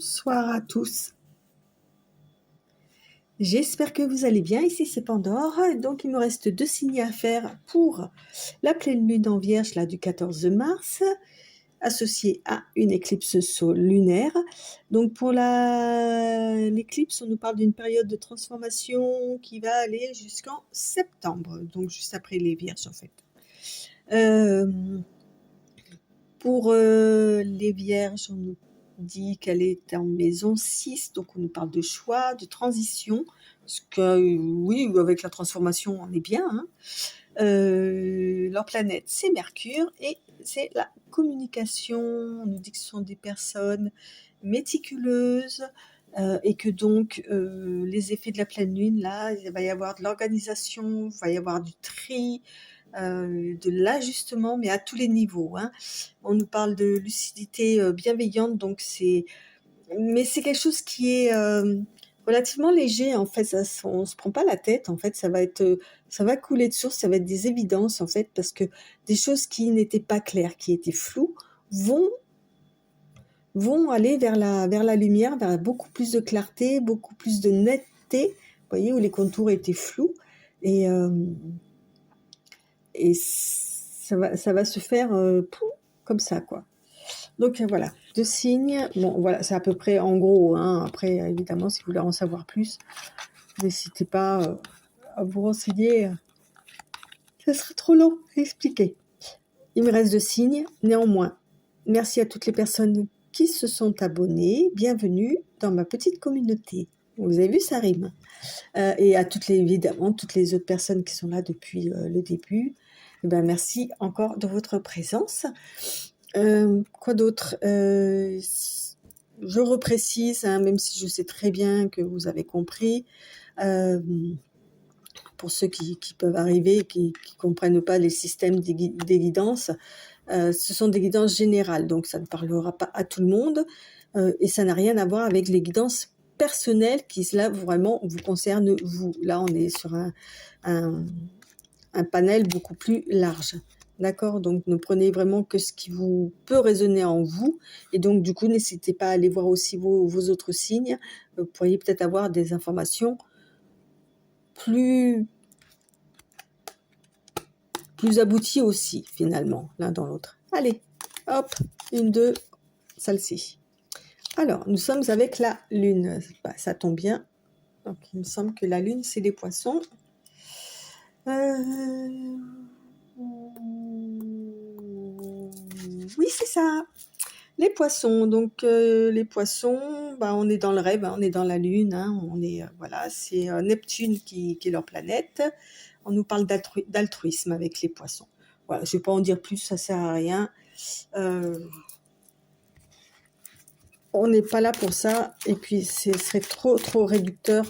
Bonsoir à tous. J'espère que vous allez bien. Ici c'est Pandore. Donc il me reste 2 signes à faire pour la pleine lune en Vierge là du 14 mars, associée à une éclipse lunaire. Donc pour l'éclipse, on nous parle d'une période de transformation qui va aller jusqu'en septembre, donc juste après les Vierges en fait. Pour les Vierges, on nous dit qu'elle est en maison 6, donc on nous parle de choix, de transition, parce que oui, avec la transformation, on est bien. Hein. Leur planète, c'est Mercure, et c'est la communication. On nous dit que ce sont des personnes méticuleuses, et que donc les effets de la pleine lune, là, il va y avoir de l'organisation, il va y avoir du tri, de l'ajustement, mais à tous les niveaux. Hein. On nous parle de lucidité bienveillante, donc mais c'est quelque chose qui est relativement léger en fait. On se prend pas la tête en fait. Ça va couler de source, ça va être des évidences en fait, parce que des choses qui n'étaient pas claires, qui étaient floues, vont aller vers la lumière, vers beaucoup plus de clarté, beaucoup plus de netteté. Vous voyez, où les contours étaient flous, et ça va se faire comme ça, quoi. Donc voilà, 2 signes. Bon, voilà, c'est à peu près en gros. Hein. Après, évidemment, si vous voulez en savoir plus, n'hésitez pas à vous renseigner. Ça serait trop long à expliquer. Il me reste 2 signes. Néanmoins, merci à toutes les personnes qui se sont abonnées. Bienvenue dans ma petite communauté. Vous avez vu, ça rime. Et à évidemment, toutes les autres personnes qui sont là depuis le début. Eh ben, merci encore de votre présence. Quoi d'autre? Je reprécise, hein, même si je sais très bien que vous avez compris, pour ceux qui peuvent arriver, qui comprennent pas les systèmes des guidances, ce sont des guidances générales, donc ça ne parlera pas à tout le monde, et ça n'a rien à voir avec les guidances personnelles qui, là, vraiment, vous concernent vous. Là, on est sur un panel beaucoup plus large. D'accord? Donc, ne prenez vraiment que ce qui vous peut résonner en vous. Et donc, du coup, n'hésitez pas à aller voir aussi vos autres signes. Vous pourriez peut-être avoir des informations plus abouties aussi, finalement, l'un dans l'autre. Allez, hop, 1, 2, celle-ci. Alors, nous sommes avec la Lune. Bah, ça tombe bien. Donc, il me semble que la Lune, c'est les Poissons. Oui, c'est ça. Les Poissons. Donc, les Poissons, bah, on est dans le rêve, hein, on est dans la Lune. Hein, voilà, c'est Neptune qui est leur planète. On nous parle d'altruisme avec les Poissons. Voilà, je ne vais pas en dire plus, ça ne sert à rien. On n'est pas là pour ça, et puis ce serait trop réducteur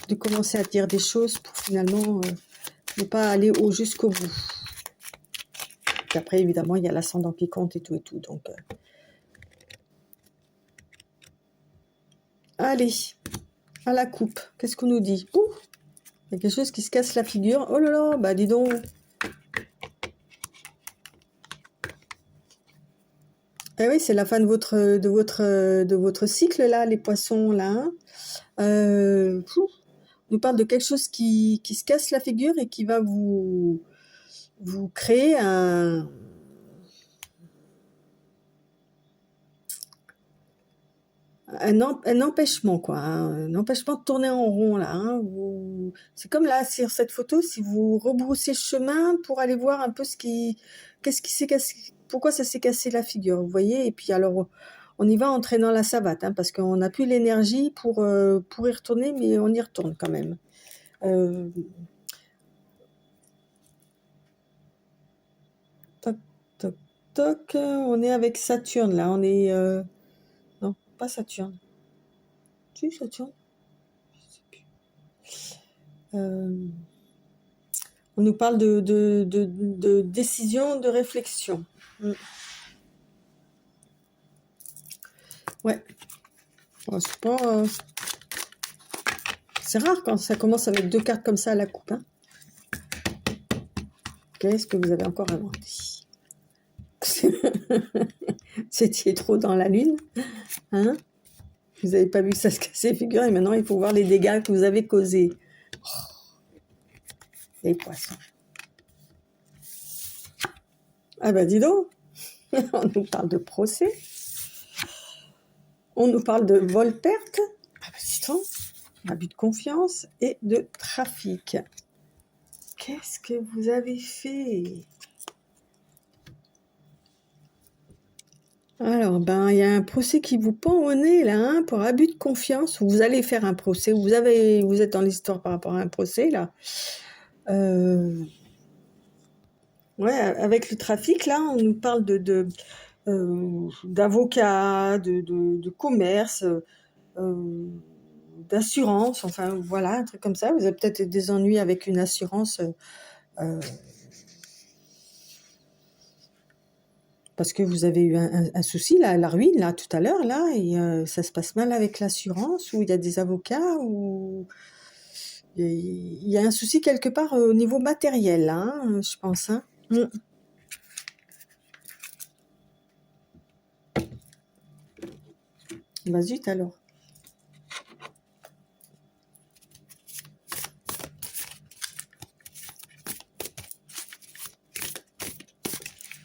de commencer à dire des choses pour finalement ne pas aller jusqu'au bout. Et après, évidemment, il y a l'ascendant qui compte et tout, donc... Allez, à la coupe, qu'est-ce qu'on nous dit? Ouh, il y a quelque chose qui se casse la figure. Oh là là, bah dis donc. Eh oui, c'est la fin de votre cycle là, les Poissons là. On nous parle de quelque chose qui se casse la figure et qui va vous créer un empêchement, quoi, hein, un empêchement de tourner en rond là. Hein, c'est comme là sur cette photo, si vous rebroussez chemin pour aller voir un peu qu'est-ce qui s'est cassé, pourquoi ça s'est cassé la figure, vous voyez. Et puis alors on y va en traînant la savate, hein, parce qu'on n'a plus l'énergie pour y retourner, mais on y retourne quand même. Toc toc toc, on est avec Saturne là, on est non, pas Saturne. Si, Saturne. Je sais plus. On nous parle de décision, de réflexion. Ouais. C'est pas... C'est rare quand ça commence avec 2 cartes comme ça à la coupe. Hein. Qu'est-ce que vous avez encore inventé? C'était trop dans la lune. Hein? Vous n'avez pas vu que ça se cassait les figures et maintenant il faut voir les dégâts que vous avez causés. Les poissons. Ah bah dis donc, on nous parle de procès. On nous parle de vol-perte. Ah bah dis donc, abus de confiance et de trafic. Qu'est-ce que vous avez fait? Alors, ben, il y a un procès qui vous pend au nez, là, hein, pour abus de confiance. Vous allez faire un procès, vous êtes dans l'histoire par rapport à un procès, là. Ouais, avec le trafic, là, on nous parle d'avocats, de commerce, d'assurance, enfin, voilà, un truc comme ça. Vous avez peut-être des ennuis avec une assurance, parce que vous avez eu un souci, là, la ruine, là, tout à l'heure, là, et ça se passe mal avec l'assurance, ou il y a des avocats, ou il y a un souci quelque part au niveau matériel, là, hein, je pense. Hein. Bah zut alors.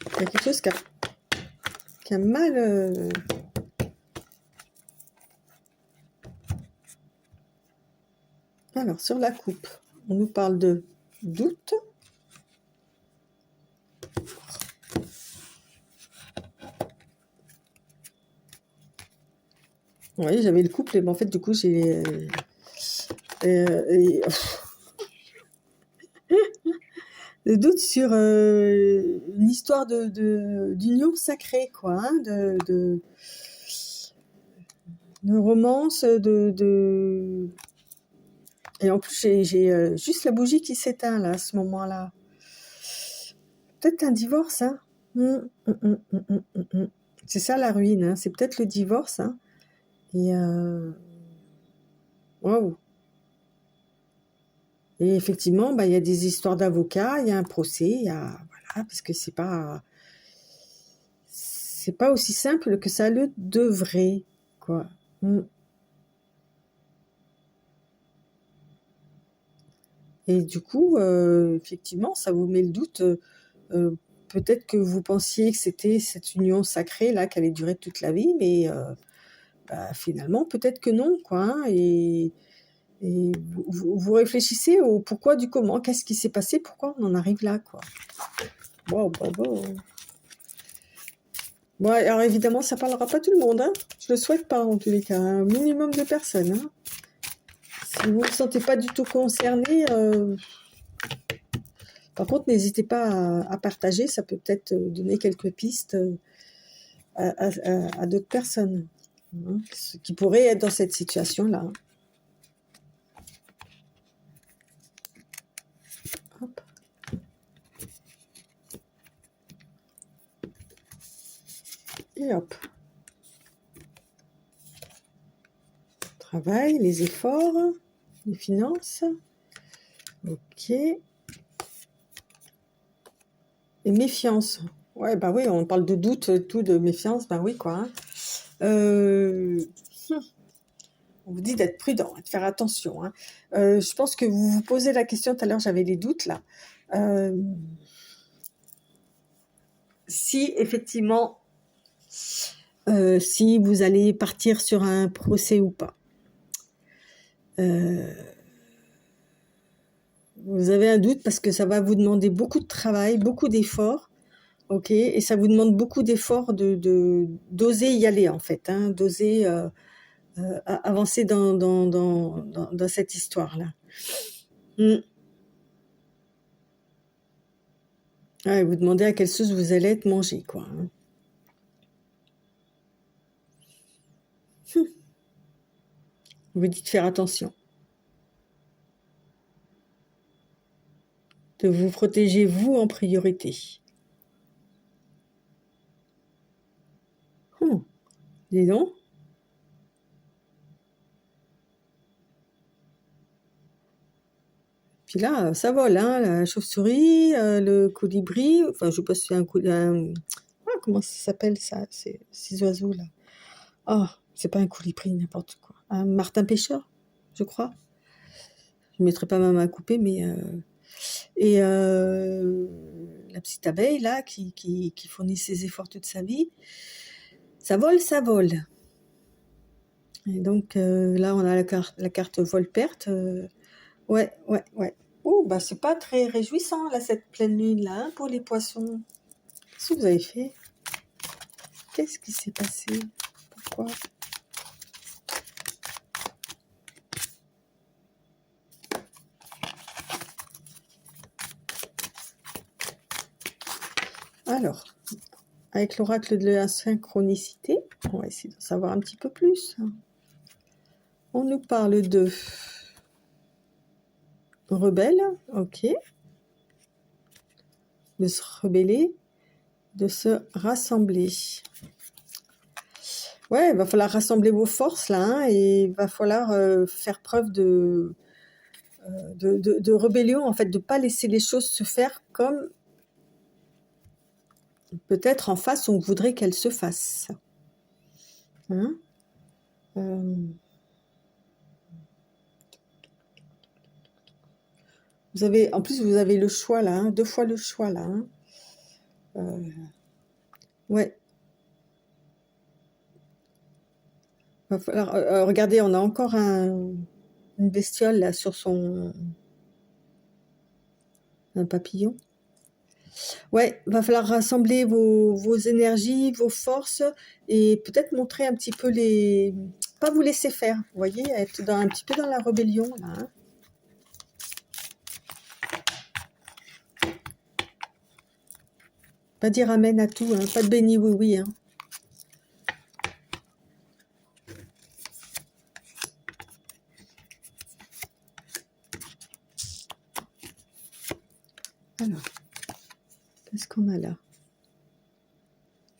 Il y a quelque chose qui a mal... Alors, sur la coupe, on nous parle de doute. Oui, j'avais le couple, et ben, en fait, du coup, j'ai... le doute sur une histoire d'union sacrée, quoi, hein, de romance, Et en plus, j'ai juste la bougie qui s'éteint, là, à ce moment-là. Peut-être un divorce, hein. C'est ça, la ruine, hein. C'est peut-être le divorce, hein. Et... Waouh. Et effectivement, bah, il y a des histoires d'avocats, il y a un procès, il y a... Voilà, parce que c'est pas aussi simple que ça le devrait, quoi. Et du coup, effectivement, ça vous met le doute. Peut-être que vous pensiez que c'était cette union sacrée là qui allait durer toute la vie, mais bah, finalement, peut-être que non, quoi. Hein, et vous réfléchissez au pourquoi du comment, qu'est-ce qui s'est passé, pourquoi on en arrive là, quoi. Wow. Bon, alors évidemment, ça parlera pas tout le monde, hein. Je le souhaite pas en tous les cas, un minimum de personnes. Hein. Si vous ne vous sentez pas du tout concerné, par contre, n'hésitez pas à partager, ça peut peut-être donner quelques pistes à d'autres personnes hein, qui pourraient être dans cette situation-là. Hop. Et hop. Travail, les efforts, les finances. Ok. Et méfiance. Ouais, bah oui, on parle de doute, tout de méfiance, bah oui, quoi. Hein. On vous dit d'être prudent, de faire attention. Hein. Je pense que vous vous posez la question, tout à l'heure j'avais des doutes là. Si effectivement, si vous allez partir sur un procès ou pas. Vous avez un doute parce que ça va vous demander beaucoup de travail, beaucoup d'efforts. Ok, et ça vous demande beaucoup d'efforts d'oser y aller en fait, hein, d'oser avancer dans cette histoire-là. Ouais, vous demandez à quelle sauce vous allez être mangé, quoi. Hein. Vous dites faire attention. De vous protéger, vous, en priorité. Dis donc. Puis là, ça vole, hein, la chauve-souris, le colibri, enfin, je sais pas si c'est comment ça s'appelle, ça, ces oiseaux-là. Oh, C'est pas un colibri, n'importe quoi. Un martin pêcheur, je crois. Je ne mettrai pas ma main à couper, mais... Et la petite abeille, là, qui fournit ses efforts toute sa vie, ça vole, ça vole. Et donc, là, on a la carte vol-perte. Ouais. Oh, bah, c'est pas très réjouissant, là, cette pleine lune, là, hein, pour les poissons. Qu'est-ce que vous avez fait? Qu'est-ce qui s'est passé? Pourquoi? Alors, avec l'oracle de la synchronicité, on va essayer de savoir un petit peu plus. On nous parle de rebelle, ok. De se rebeller, de se rassembler. Ouais, il va falloir rassembler vos forces là, hein, et il va falloir faire preuve de rébellion, en fait, de ne pas laisser les choses se faire comme peut-être en face on voudrait qu'elles se fassent. Hein, en plus, vous avez le choix là, hein, 2 fois le choix là. Hein. Ouais. Va falloir, regardez, on a encore une bestiole là sur un papillon. Ouais, va falloir rassembler vos énergies, vos forces, et peut-être montrer un petit peu pas vous laisser faire, vous voyez, être un petit peu dans la rébellion, là. Hein. Pas dire amen à tout, hein, pas de béni oui. Hein. Alors, qu'est-ce qu'on a là?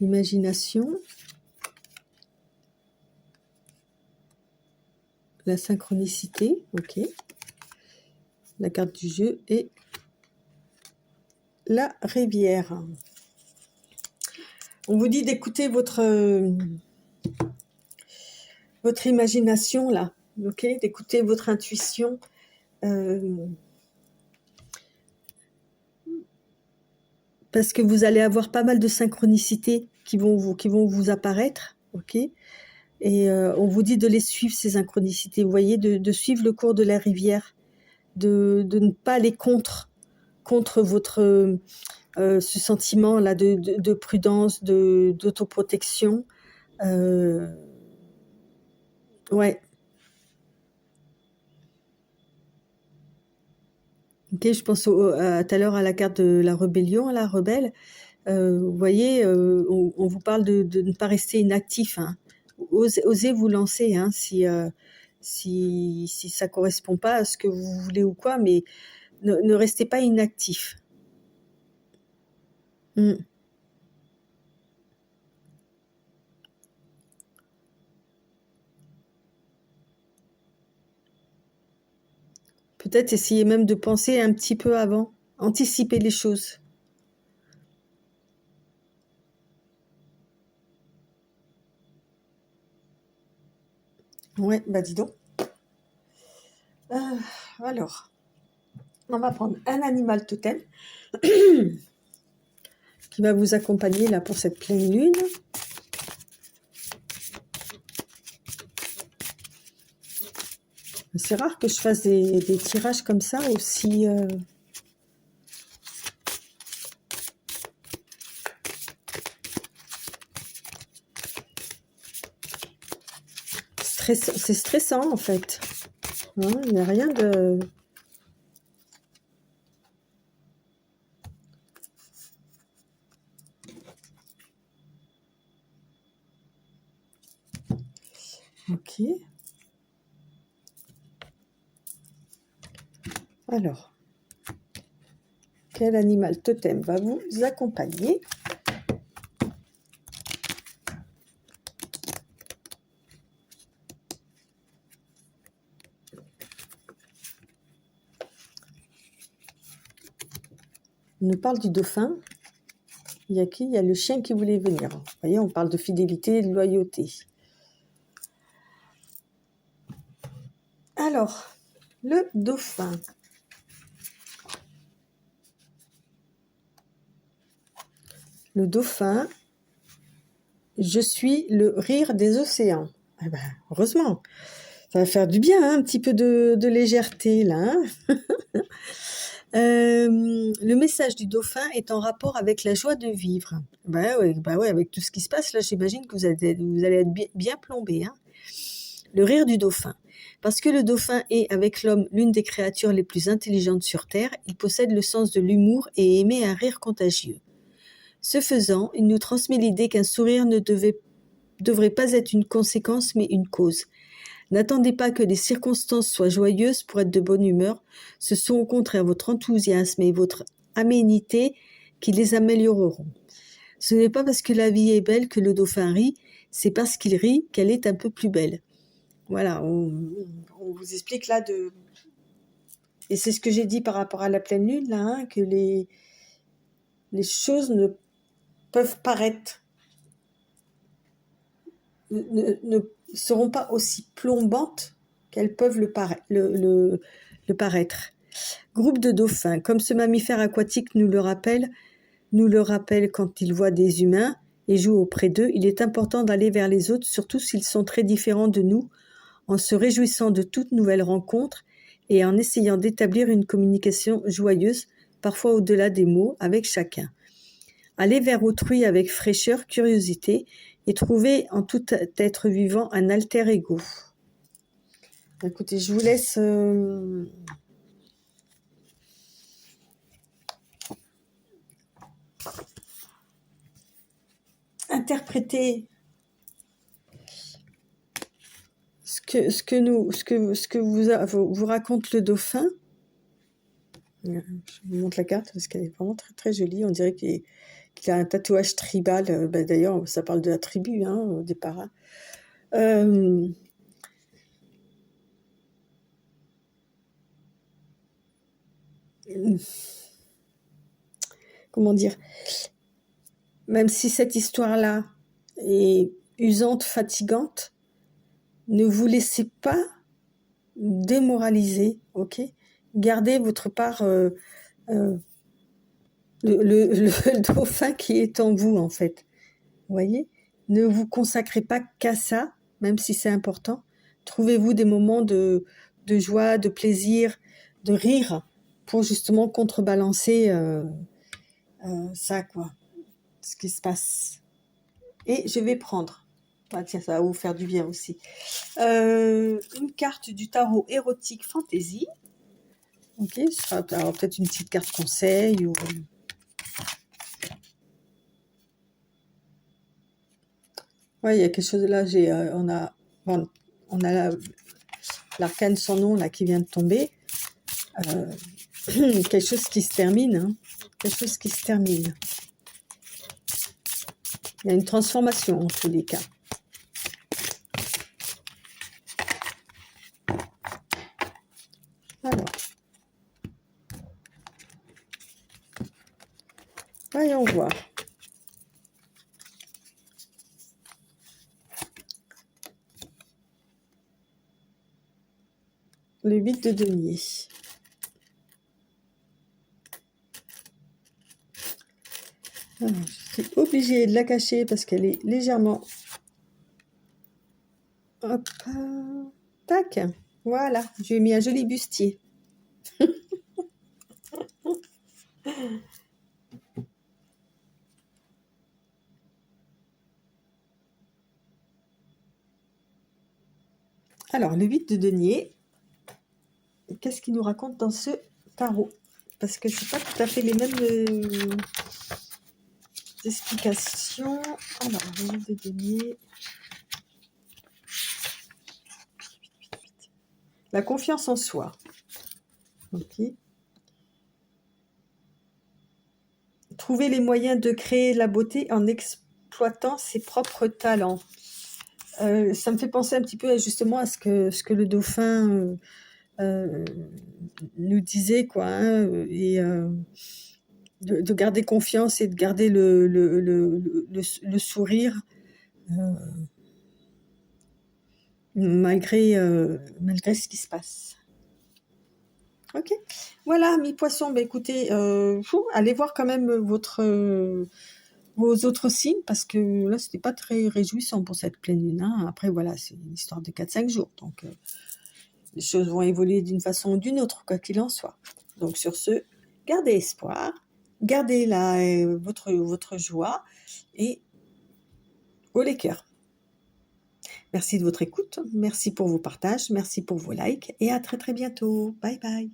Imagination. La synchronicité, ok. La carte du jeu et la rivière. On vous dit d'écouter votre imagination là, ok, d'écouter votre intuition. Parce que vous allez avoir pas mal de synchronicités qui vont vous apparaître, ok. Et on vous dit de les suivre, ces synchronicités, vous voyez, de suivre le cours de la rivière, de ne pas aller contre votre ce sentiment là de prudence, d'autoprotection. Ouais. Ok, je pense tout à l'heure à la carte de la rébellion, la rebelle. Vous voyez, on vous parle de ne pas rester inactif. Hein. Osez vous lancer, hein, si ça correspond pas à ce que vous voulez ou quoi, mais ne restez pas inactif. Peut-être essayer même de penser un petit peu avant, anticiper les choses. Ouais, bah dis donc. Alors, on va prendre un animal totem qui va vous accompagner là pour cette pleine lune. C'est rare que je fasse des tirages comme ça aussi. C'est stressant en fait. Hein, il n'y a rien de... Ok. Alors, quel animal totem va vous accompagner? On nous parle du dauphin. Il y a qui? Il y a le chien qui voulait venir. Vous voyez, on parle de fidélité et de loyauté. Alors, le dauphin. Le dauphin, je suis le rire des océans. Eh ben, heureusement, ça va faire du bien, hein, un petit peu de légèreté là. Hein. Le message du dauphin est en rapport avec la joie de vivre. Bah ouais, avec tout ce qui se passe là, j'imagine que vous allez être bien plombé. Hein. Le rire du dauphin. Parce que le dauphin est, avec l'homme, l'une des créatures les plus intelligentes sur Terre, il possède le sens de l'humour et émet un rire contagieux. Ce faisant, il nous transmet l'idée qu'un sourire ne devrait pas être une conséquence, mais une cause. N'attendez pas que les circonstances soient joyeuses pour être de bonne humeur. Ce sont au contraire votre enthousiasme et votre aménité qui les amélioreront. Ce n'est pas parce que la vie est belle que le dauphin rit, c'est parce qu'il rit qu'elle est un peu plus belle. Voilà, on vous explique là de... Et c'est ce que j'ai dit par rapport à la pleine lune, là, hein, que les choses ne peuvent paraître... ne seront pas aussi plombantes qu'elles peuvent le paraître. Groupe de dauphins. Comme ce mammifère aquatique nous le rappelle quand il voit des humains et joue auprès d'eux, il est important d'aller vers les autres, surtout s'ils sont très différents de nous, en se réjouissant de toute nouvelle rencontre et en essayant d'établir une communication joyeuse, parfois au-delà des mots, avec chacun. Aller vers autrui avec fraîcheur, curiosité, et trouver en tout être vivant un alter ego. Écoutez, je vous laisse interpréter ce que vous raconte le dauphin. Je vous montre la carte parce qu'elle est vraiment très très jolie. On dirait qu'il a un tatouage tribal. D'ailleurs, ça parle de la tribu hein, au départ. Hein. Comment dire, même si cette histoire-là est usante, fatigante, ne vous laissez pas démoraliser, ok? Gardez votre part, le dauphin qui est en vous, en fait. Vous voyez? Ne vous consacrez pas qu'à ça, même si c'est important. Trouvez-vous des moments de joie, de plaisir, de rire, pour justement contrebalancer ça, quoi, ce qui se passe. Et je vais prendre, ah, tiens, ça va vous faire du bien aussi, une carte du tarot érotique fantasy. Ok, ce sera alors peut-être une petite carte conseil ou... Ouais, il y a quelque chose là, on a l'arcane sans nom là qui vient de tomber. Quelque chose qui se termine, hein. Quelque chose qui se termine. Il y a une transformation en tous les cas. Alors, voyons voir. Le 8 de denier. Alors, je suis obligée de la cacher parce qu'elle est légèrement... Hop, tac, voilà, j'ai mis un joli bustier. Alors, le 8 de denier, qu'est-ce qu'il nous raconte dans ce tarot? Parce que c'est pas tout à fait les mêmes explications. Alors, le 8 de denier... La confiance en soi. Ok. Trouver les moyens de créer la beauté en exploitant ses propres talents. Ça me fait penser un petit peu justement à ce que le dauphin nous disait, quoi. Hein, et de garder confiance et de garder le sourire. malgré ce qui se passe. OK. Voilà, mes poissons, bah, écoutez, allez voir quand même vos autres signes parce que là, c'était pas très réjouissant pour cette pleine lune, hein. Après voilà, c'est une histoire de 4-5 jours, donc les choses vont évoluer d'une façon ou d'une autre, quoi qu'il en soit. Donc sur ce, gardez espoir, gardez votre joie et haut les cœurs. Merci de votre écoute, merci pour vos partages, merci pour vos likes et à très, très bientôt. Bye bye.